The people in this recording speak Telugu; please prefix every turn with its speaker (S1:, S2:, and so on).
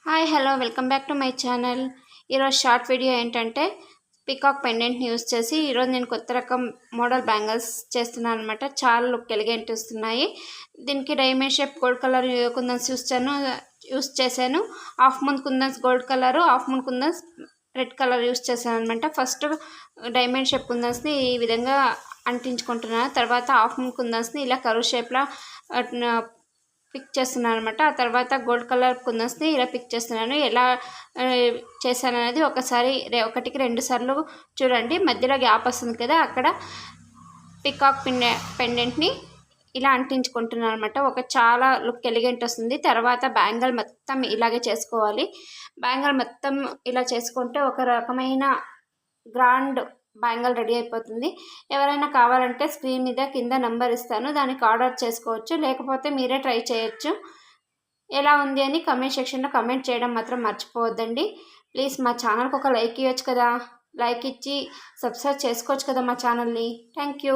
S1: Hi hello welcome back to my channel. ఈరోజు షార్ట్ వీడియో ఏంటంటే పికాక్ పెండెంట్ని యూస్ చేసి ఈరోజు నేను కొత్త రకం మోడల్ బ్యాంగిల్స్ చేస్తున్నాను అనమాట. చాలా లుక్ ఎలిగెంట్ వస్తున్నాయి. దీనికి డైమండ్ షేప్ గోల్డ్ కలర్ కుందన్స్ యూస్ చేశాను. హాఫ్ మూన్ కుందన్స్ గోల్డ్ కలరు, హాఫ్ మూన్ కుందన్స్ రెడ్ కలర్ యూస్ చేశాను అనమాట. ఫస్ట్ డైమండ్ షేప్ కుందన్స్ని ఈ విధంగా అంటించుకుంటున్నాను. తర్వాత హాఫ్ మూన్ కుందన్స్ని ఇలా కరువు షేప్లో పిక్ చేస్తున్నాను అనమాట. ఆ తర్వాత గోల్డ్ కలర్ కుందన్స్ని ఇలా పిక్ చేస్తున్నాను. ఎలా చేశాను అనేది ఒకటికి 2 సార్లు చూడండి. మధ్యలో గ్యాప్ వస్తుంది కదా, అక్కడ పికాక్ పెండెంట్ని ఇలా అంటించుకుంటున్నాను అనమాట. చాలా లుక్ ఎలిగెంట్ వస్తుంది. తర్వాత బ్యాంగిల్ మొత్తం ఇలాగే చేసుకోవాలి. బ్యాంగిల్ మొత్తం ఇలా చేసుకుంటే ఒక రకమైన గ్రాండ్ బ్యాంగిల్ రెడీ అయిపోతుంది. ఎవరైనా కావాలంటే స్క్రీన్ మీద కింద నెంబర్ ఇస్తాను, దానికి ఆర్డర్ చేసుకోవచ్చు. లేకపోతే మీరే ట్రై చేయొచ్చు. ఎలా ఉంది అని కమెంట్ సెక్షన్లో కమెంట్ చేయడం మాత్రం మర్చిపోవద్దండి. ప్లీజ్ మా ఛానల్కి ఒక లైక్ ఇవ్వచ్చు కదా, లైక్ ఇచ్చి సబ్స్క్రైబ్ చేసుకోవచ్చు కదా మా ఛానల్ని. Thank you.